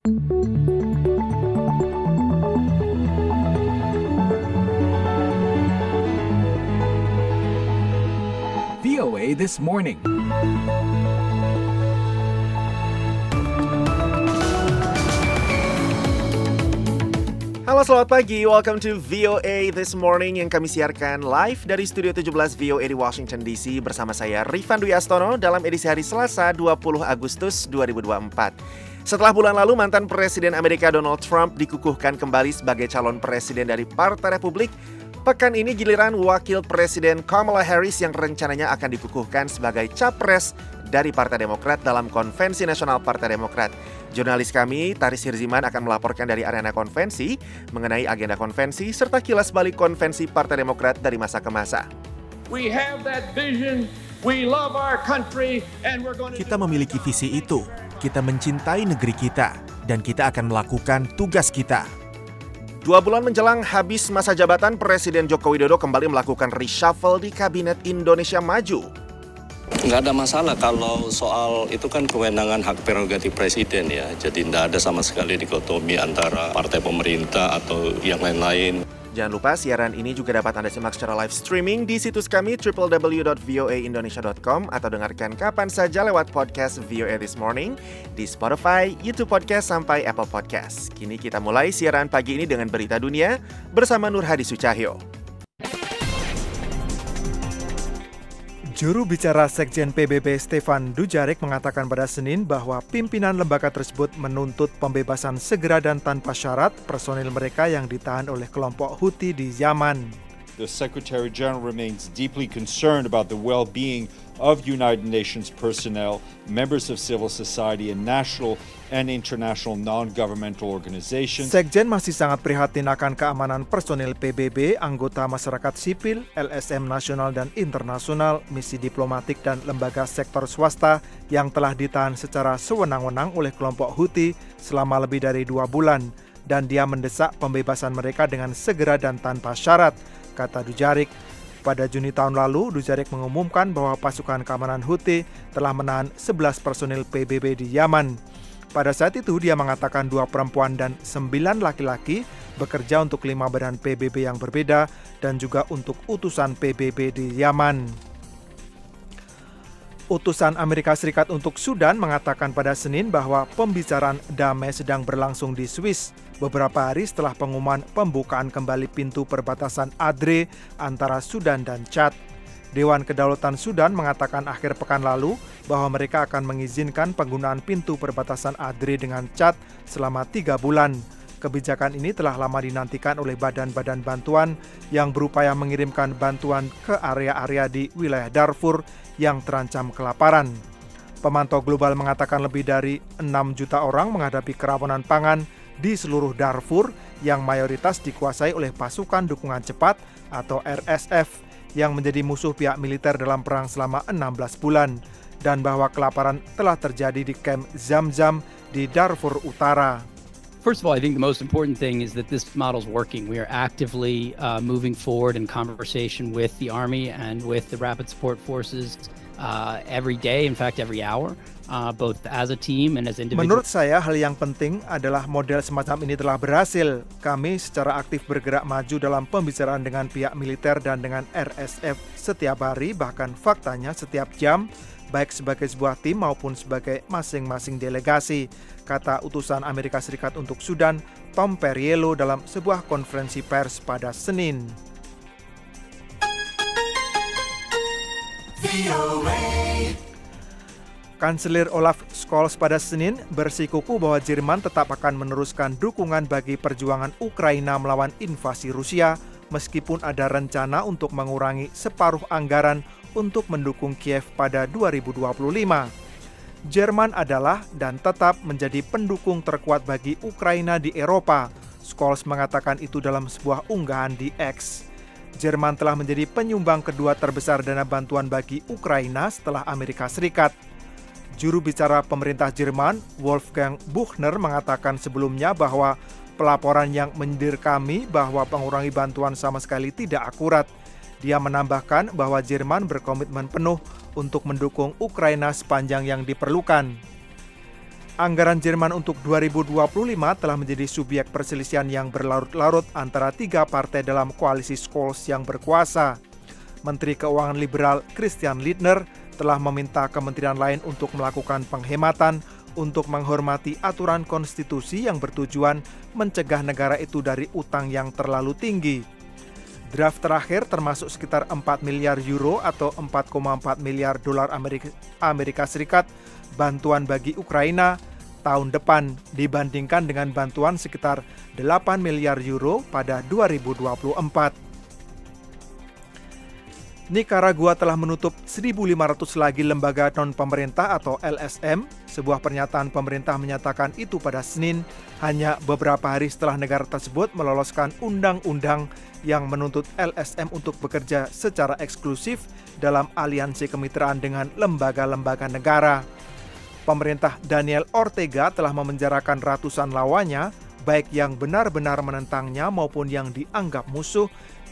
VOA This Morning. Halo, selamat pagi. Welcome to VOA This Morning yang kami siarkan live dari Studio 17 VOA di Washington DC bersama saya Rifan Dwi Astono dalam edisi hari Selasa 20 Agustus 2024. Setelah bulan lalu mantan Presiden Amerika Donald Trump dikukuhkan kembali sebagai calon presiden dari Partai Republik, pekan ini giliran Wakil Presiden Kamala Harris yang rencananya akan dikukuhkan sebagai capres dari Partai Demokrat dalam Konvensi Nasional Partai Demokrat. Jurnalis kami, Taris Hirziman, akan melaporkan dari arena konvensi mengenai agenda konvensi serta kilas balik konvensi Partai Demokrat dari masa ke masa. Kita memiliki visi itu. Kita mencintai negeri kita dan kita akan melakukan tugas kita. 2 bulan menjelang habis masa jabatan, Presiden Joko Widodo kembali melakukan reshuffle di Kabinet Indonesia Maju. Nggak ada masalah kalau soal itu kan kewenangan hak prerogatif presiden ya. Jadi nggak ada sama sekali dikotomi antara partai pemerintah atau yang lain-lain. Jangan lupa siaran ini juga dapat Anda simak secara live streaming di situs kami www.voaindonesia.com atau dengarkan kapan saja lewat podcast VOA This Morning di Spotify, YouTube Podcast, sampai Apple Podcast. Kini kita mulai siaran pagi ini dengan berita dunia bersama Nur Hadi Sucahyo. Juru bicara Sekjen PBB Stefan Dujarric mengatakan pada Senin bahwa pimpinan lembaga tersebut menuntut pembebasan segera dan tanpa syarat personil mereka yang ditahan oleh kelompok Houthi di Yaman. The Secretary General remains deeply concerned about the well-being of United Nations personnel, members of civil society, and national and international non-governmental organizations. Sekjen masih sangat prihatin akan keamanan personil PBB, anggota masyarakat sipil, LSM nasional dan internasional, misi diplomatik dan lembaga sektor swasta yang telah ditahan secara sewenang-wenang oleh kelompok Houthi selama lebih dari 2 bulan. Dan dia mendesak pembebasan mereka dengan segera dan tanpa syarat, kata Dujarric. Pada Juni tahun lalu, Dujarric mengumumkan bahwa pasukan keamanan Houthi telah menahan 11 personil PBB di Yaman. Pada saat itu, dia mengatakan 2 perempuan dan 9 laki-laki bekerja untuk 5 badan PBB yang berbeda dan juga untuk utusan PBB di Yaman. Utusan Amerika Serikat untuk Sudan mengatakan pada Senin bahwa pembicaraan damai sedang berlangsung di Swiss beberapa hari setelah pengumuman pembukaan kembali pintu perbatasan Adre antara Sudan dan Chad. Dewan Kedaulatan Sudan mengatakan akhir pekan lalu bahwa mereka akan mengizinkan penggunaan pintu perbatasan Adre dengan Chad selama 3 bulan. Kebijakan ini telah lama dinantikan oleh badan-badan bantuan yang berupaya mengirimkan bantuan ke area-area di wilayah Darfur yang terancam kelaparan. Pemantau global mengatakan lebih dari 6 juta orang menghadapi kerawanan pangan di seluruh Darfur yang mayoritas dikuasai oleh pasukan dukungan cepat atau RSF yang menjadi musuh pihak militer dalam perang selama 16 bulan dan bahwa kelaparan telah terjadi di kamp Zamzam di Darfur Utara. First of all, I think the most important thing is that this model is working. We are actively moving forward in conversation with the Army and with the Rapid Support Forces every day, in fact every hour, both as a team and as individuals. Menurut saya, hal yang penting adalah model semacam ini telah berhasil. Kami secara aktif bergerak maju dalam pembicaraan dengan pihak militer dan dengan RSF setiap hari, bahkan faktanya setiap jam, baik sebagai sebuah tim maupun sebagai masing-masing delegasi, kata utusan Amerika Serikat untuk Sudan, Tom Perriello dalam sebuah konferensi pers pada Senin. Kanselir Olaf Scholz pada Senin bersikukuh bahwa Jerman tetap akan meneruskan dukungan bagi perjuangan Ukraina melawan invasi Rusia, meskipun ada rencana untuk mengurangi separuh anggaran untuk mendukung Kiev pada 2025. Jerman adalah dan tetap menjadi pendukung terkuat bagi Ukraina di Eropa. Scholz mengatakan itu dalam sebuah unggahan di X. Jerman telah menjadi penyumbang kedua terbesar dana bantuan bagi Ukraina setelah Amerika Serikat. Juru bicara pemerintah Jerman, Wolfgang Buchner, mengatakan sebelumnya bahwa pelaporan yang menyindir kami bahwa mengurangi bantuan sama sekali tidak akurat. Dia menambahkan bahwa Jerman berkomitmen penuh untuk mendukung Ukraina sepanjang yang diperlukan. Anggaran Jerman untuk 2025 telah menjadi subjek perselisihan yang berlarut-larut antara 3 partai dalam koalisi Scholz yang berkuasa. Menteri Keuangan Liberal Christian Lindner telah meminta kementerian lain untuk melakukan penghematan untuk menghormati aturan konstitusi yang bertujuan mencegah negara itu dari utang yang terlalu tinggi. Draft terakhir termasuk sekitar 4 miliar euro atau 4,4 miliar dolar Amerika Serikat bantuan bagi Ukraina tahun depan dibandingkan dengan bantuan sekitar 8 miliar euro pada 2024. Nicaragua telah menutup 1.500 lagi lembaga non-pemerintah atau LSM. Sebuah pernyataan pemerintah menyatakan itu pada Senin, hanya beberapa hari setelah negara tersebut meloloskan undang-undang yang menuntut LSM untuk bekerja secara eksklusif dalam aliansi kemitraan dengan lembaga-lembaga negara. Pemerintah Daniel Ortega telah memenjarakan ratusan lawannya, baik yang benar-benar menentangnya maupun yang dianggap musuh,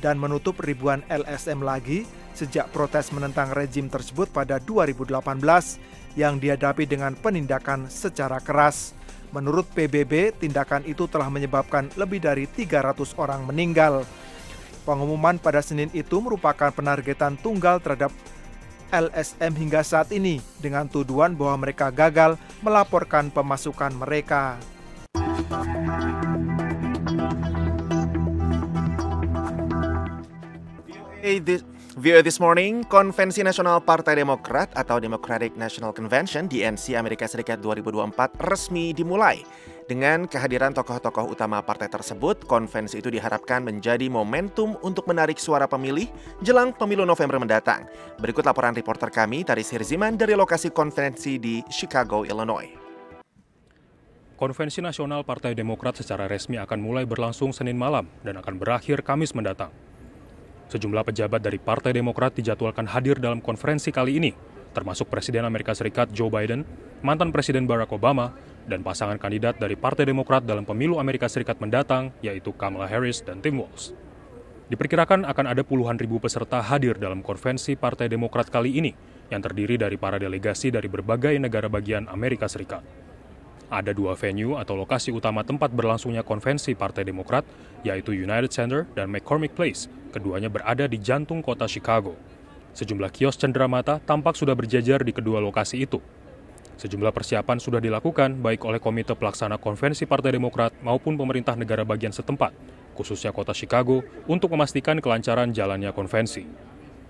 dan menutup ribuan LSM lagi sejak protes menentang rejim tersebut pada 2018 yang dihadapi dengan penindakan secara keras. Menurut PBB, tindakan itu telah menyebabkan lebih dari 300 orang meninggal. Pengumuman pada Senin itu merupakan penargetan tunggal terhadap LSM hingga saat ini dengan tuduhan bahwa mereka gagal melaporkan pemasukan mereka. VOA This Morning, Konvensi Nasional Partai Demokrat atau Democratic National Convention DNC Amerika Serikat 2024 resmi dimulai. Dengan kehadiran tokoh-tokoh utama partai tersebut, konvensi itu diharapkan menjadi momentum untuk menarik suara pemilih jelang pemilu November mendatang. Berikut laporan reporter kami, Taris Hirziman, dari lokasi konvensi di Chicago, Illinois. Konvensi Nasional Partai Demokrat secara resmi akan mulai berlangsung Senin malam dan akan berakhir Kamis mendatang. Sejumlah pejabat dari Partai Demokrat dijadwalkan hadir dalam konferensi kali ini, termasuk Presiden Amerika Serikat Joe Biden, mantan Presiden Barack Obama, dan pasangan kandidat dari Partai Demokrat dalam pemilu Amerika Serikat mendatang, yaitu Kamala Harris dan Tim Walz. Diperkirakan akan ada puluhan ribu peserta hadir dalam konvensi Partai Demokrat kali ini, yang terdiri dari para delegasi dari berbagai negara bagian Amerika Serikat. Ada 2 venue atau lokasi utama tempat berlangsungnya konvensi Partai Demokrat, yaitu United Center dan McCormick Place. Keduanya berada di jantung kota Chicago. Sejumlah kios cenderamata tampak sudah berjajar di kedua lokasi itu. Sejumlah persiapan sudah dilakukan baik oleh Komite Pelaksana Konvensi Partai Demokrat maupun pemerintah negara bagian setempat, khususnya kota Chicago, untuk memastikan kelancaran jalannya konvensi.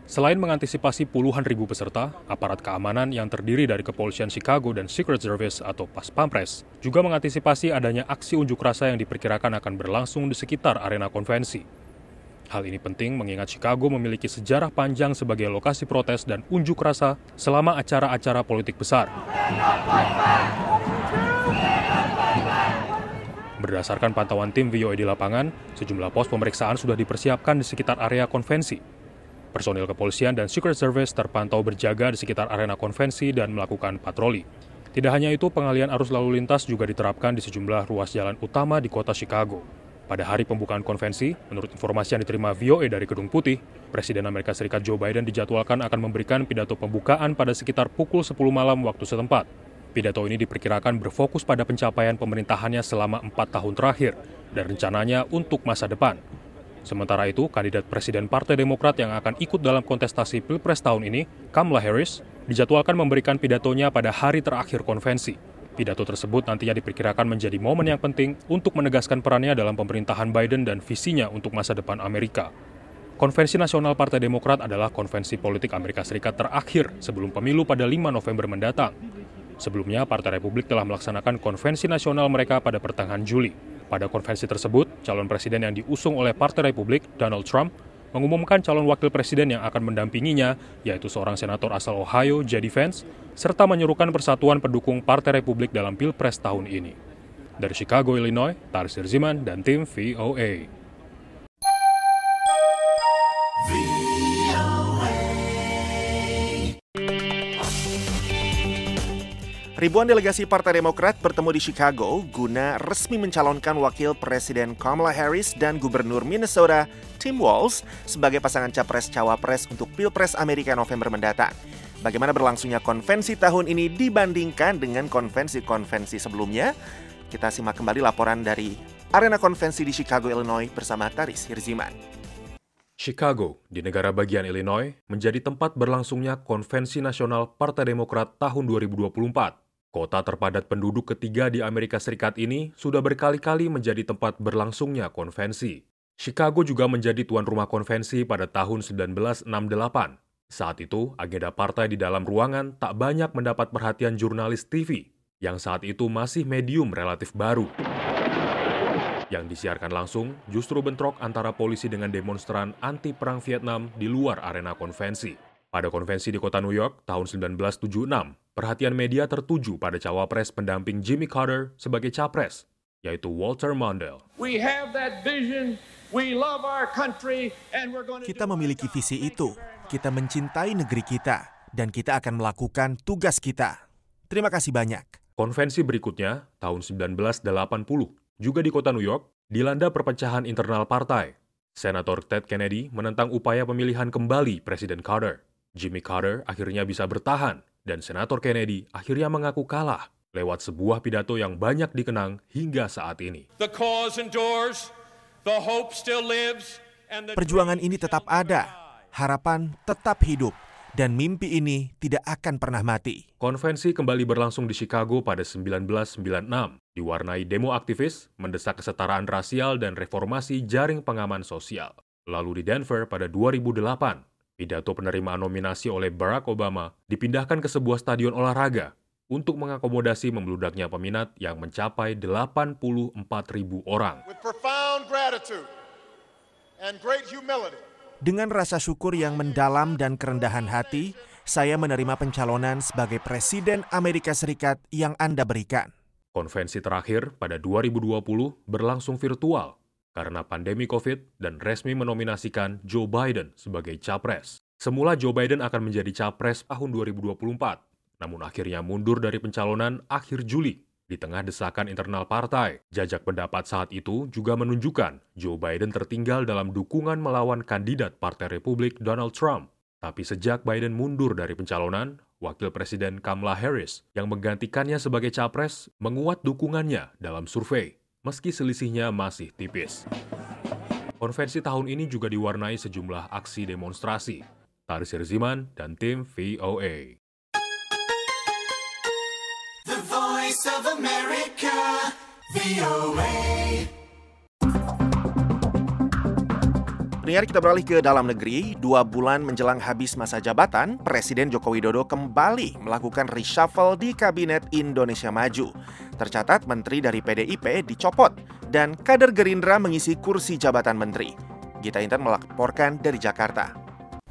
Selain mengantisipasi puluhan ribu peserta, aparat keamanan yang terdiri dari Kepolisian Chicago dan Secret Service atau Pas Pampres juga mengantisipasi adanya aksi unjuk rasa yang diperkirakan akan berlangsung di sekitar arena konvensi. Hal ini penting mengingat Chicago memiliki sejarah panjang sebagai lokasi protes dan unjuk rasa selama acara-acara politik besar. Berdasarkan pantauan tim VOA di lapangan, sejumlah pos pemeriksaan sudah dipersiapkan di sekitar area konvensi. Personil kepolisian dan Secret Service terpantau berjaga di sekitar arena konvensi dan melakukan patroli. Tidak hanya itu, pengalihan arus lalu lintas juga diterapkan di sejumlah ruas jalan utama di kota Chicago. Pada hari pembukaan konvensi, menurut informasi yang diterima VOA dari Gedung Putih, Presiden Amerika Serikat Joe Biden dijadwalkan akan memberikan pidato pembukaan pada sekitar pukul 10 malam waktu setempat. Pidato ini diperkirakan berfokus pada pencapaian pemerintahannya selama 4 tahun terakhir dan rencananya untuk masa depan. Sementara itu, kandidat Presiden Partai Demokrat yang akan ikut dalam kontestasi Pilpres tahun ini, Kamala Harris, dijadwalkan memberikan pidatonya pada hari terakhir konvensi. Pidato tersebut nantinya diperkirakan menjadi momen yang penting untuk menegaskan perannya dalam pemerintahan Biden dan visinya untuk masa depan Amerika. Konvensi Nasional Partai Demokrat adalah konvensi politik Amerika Serikat terakhir sebelum pemilu pada 5 November mendatang. Sebelumnya, Partai Republik telah melaksanakan konvensi nasional mereka pada pertengahan Juli. Pada konvensi tersebut, calon presiden yang diusung oleh Partai Republik, Donald Trump, mengumumkan calon wakil presiden yang akan mendampinginya, yaitu seorang senator asal Ohio, J.D. Vance, serta menyerukan persatuan pendukung Partai Republik dalam Pilpres tahun ini. Dari Chicago, Illinois, Taris Hirziman dan tim VOA. Ribuan delegasi Partai Demokrat bertemu di Chicago guna resmi mencalonkan Wakil Presiden Kamala Harris dan Gubernur Minnesota Tim Walz sebagai pasangan Capres-Cawapres untuk Pilpres Amerika November mendatang. Bagaimana berlangsungnya konvensi tahun ini dibandingkan dengan konvensi-konvensi sebelumnya? Kita simak kembali laporan dari Arena Konvensi di Chicago, Illinois bersama Taris Hirziman. Chicago, di negara bagian Illinois, menjadi tempat berlangsungnya Konvensi Nasional Partai Demokrat tahun 2024. Kota terpadat penduduk ketiga di Amerika Serikat ini sudah berkali-kali menjadi tempat berlangsungnya konvensi. Chicago juga menjadi tuan rumah konvensi pada tahun 1968. Saat itu, agenda partai di dalam ruangan tak banyak mendapat perhatian jurnalis TV, yang saat itu masih medium relatif baru. Yang disiarkan langsung justru bentrok antara polisi dengan demonstran anti-perang Vietnam di luar arena konvensi. Pada konvensi di kota New York tahun 1976, perhatian media tertuju pada cawapres pendamping Jimmy Carter sebagai capres, yaitu Walter Mondale. Kita memiliki visi itu, kita mencintai negeri kita, dan kita akan melakukan tugas kita. Terima kasih banyak. Konvensi berikutnya, tahun 1980, juga di kota New York, dilanda perpecahan internal partai. Senator Ted Kennedy menentang upaya pemilihan kembali Presiden Carter. Jimmy Carter akhirnya bisa bertahan, dan Senator Kennedy akhirnya mengaku kalah lewat sebuah pidato yang banyak dikenang hingga saat ini. Perjuangan ini tetap ada, harapan tetap hidup, dan mimpi ini tidak akan pernah mati. Konvensi kembali berlangsung di Chicago pada 1996, diwarnai demo aktivis, mendesak kesetaraan rasial dan reformasi jaring pengaman sosial. Lalu di Denver pada 2008, pidato penerimaan nominasi oleh Barack Obama dipindahkan ke sebuah stadion olahraga untuk mengakomodasi membludaknya peminat yang mencapai 84.000 orang. Dengan rasa syukur yang mendalam dan kerendahan hati, saya menerima pencalonan sebagai Presiden Amerika Serikat yang Anda berikan. Konvensi terakhir pada 2020 berlangsung virtual karena pandemi COVID dan resmi menominasikan Joe Biden sebagai capres. Semula Joe Biden akan menjadi capres tahun 2024, namun akhirnya mundur dari pencalonan akhir Juli di tengah desakan internal partai. Jajak pendapat saat itu juga menunjukkan Joe Biden tertinggal dalam dukungan melawan kandidat Partai Republik Donald Trump. Tapi sejak Biden mundur dari pencalonan, Wakil Presiden Kamala Harris yang menggantikannya sebagai capres menguat dukungannya dalam survei, meski selisihnya masih tipis. Konvensi tahun ini juga diwarnai sejumlah aksi demonstrasi. Taris Hirziman dan tim VOA. The Voice of America, VOA. Pendengar, kita beralih ke dalam negeri. 2 bulan menjelang habis masa jabatan, Presiden Joko Widodo kembali melakukan reshuffle di Kabinet Indonesia Maju. Tercatat menteri dari PDIP dicopot dan kader Gerindra mengisi kursi jabatan menteri. Gita Intan melaporkan dari Jakarta.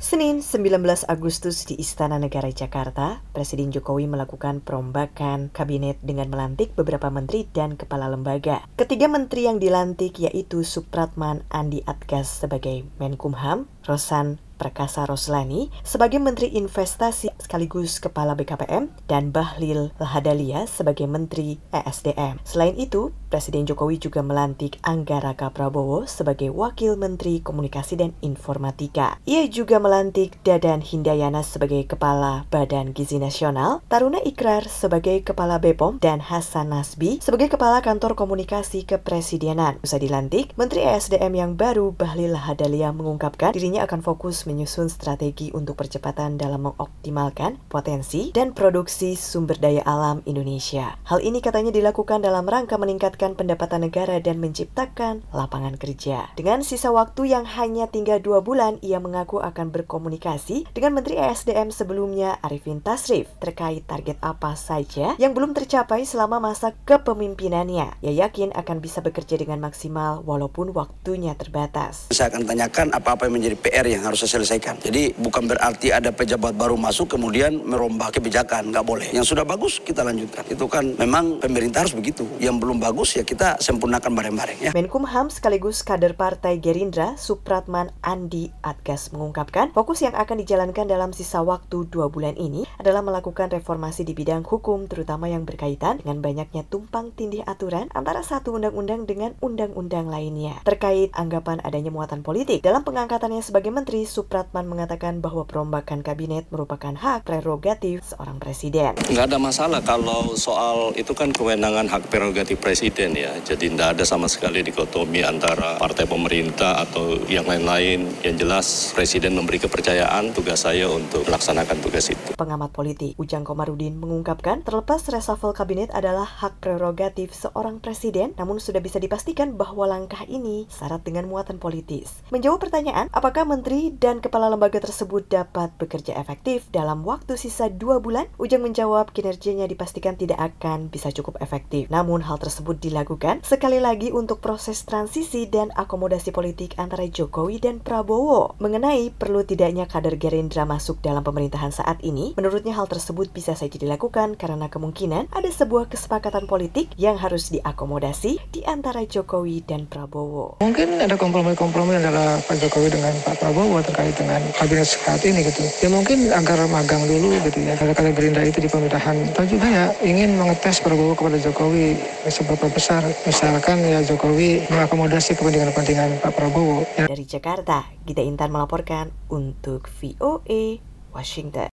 Senin 19 Agustus di Istana Negara Jakarta, Presiden Jokowi melakukan perombakan kabinet dengan melantik beberapa menteri dan kepala lembaga. Ketiga menteri yang dilantik yaitu Supratman Andi Adgas sebagai Menkumham, Rosan Prakasa Roslani sebagai Menteri Investasi sekaligus Kepala BKPM, dan Bahlil Lahadalia sebagai Menteri ESDM. Selain itu, Presiden Jokowi juga melantik Angga Raka Prabowo sebagai Wakil Menteri Komunikasi dan Informatika. Ia juga melantik Dadan Hindayana sebagai Kepala Badan Gizi Nasional, Taruna Ikrar sebagai Kepala BPOM, dan Hasan Nasbi sebagai Kepala Kantor Komunikasi Kepresidenan. Usai dilantik, Menteri ESDM yang baru Bahlil Lahadalia mengungkapkan dirinya akan fokus menyusun strategi untuk percepatan dalam mengoptimalkan potensi dan produksi sumber daya alam Indonesia. Hal ini katanya dilakukan dalam rangka meningkatkan pendapatan negara dan menciptakan lapangan kerja. Dengan sisa waktu yang hanya tinggal 2 bulan, ia mengaku akan berkomunikasi dengan Menteri ESDM sebelumnya Arifin Tasrif terkait target apa saja yang belum tercapai selama masa kepemimpinannya. Ia yakin akan bisa bekerja dengan maksimal walaupun waktunya terbatas. Saya akan tanyakan apa-apa yang menjadi PR yang harus saya selesaikan. Jadi bukan berarti ada pejabat baru masuk kemudian merombak kebijakan, nggak boleh. Yang sudah bagus kita lanjutkan. Itu kan memang pemerintah harus begitu. Yang belum bagus ya kita sempurnakan bareng-bareng ya. Menkumham sekaligus kader Partai Gerindra Supratman Andi Adgas mengungkapkan fokus yang akan dijalankan dalam sisa waktu 2 bulan ini adalah melakukan reformasi di bidang hukum terutama yang berkaitan dengan banyaknya tumpang tindih aturan antara satu undang-undang dengan undang-undang lainnya. Terkait anggapan adanya muatan politik dalam pengangkatannya sebagai Menteri, Supratman mengatakan bahwa perombakan kabinet merupakan hak prerogatif seorang presiden. Nggak ada masalah kalau soal itu kan kewenangan hak prerogatif presiden ya. Jadi nggak ada sama sekali dikotomi antara partai pemerintah atau yang lain-lain. Yang jelas presiden memberi kepercayaan, tugas saya untuk melaksanakan tugas itu. Pengamat politik Ujang Komarudin mengungkapkan terlepas reshuffle kabinet adalah hak prerogatif seorang presiden, namun sudah bisa dipastikan bahwa langkah ini syarat dengan muatan politis. Menjawab pertanyaan, apakah menteri dan kepala lembaga tersebut dapat bekerja efektif dalam waktu sisa 2 bulan? Ujang menjawab kinerjanya dipastikan tidak akan bisa cukup efektif. Namun hal tersebut dilakukan sekali lagi untuk proses transisi dan akomodasi politik antara Jokowi dan Prabowo. Mengenai perlu tidaknya kader Gerindra masuk dalam pemerintahan saat ini, menurutnya hal tersebut bisa saja dilakukan karena kemungkinan ada sebuah kesepakatan politik yang harus diakomodasi di antara Jokowi dan Prabowo. Mungkin ada kompromi-kompromi antara Pak Jokowi dengan Pak Prabowo terkait dengan kabinet saat ini gitu. Ya mungkin agar magang dulu gitu ya. Kalau Gerindra itu di pemerintahan, atau juga ya ingin mengetes Prabowo kepada Jokowi seberapa besar. Misalkan ya Jokowi mengakomodasi kepentingan Pak Prabowo. Dari Jakarta, Gita Intan melaporkan untuk VOA Washington.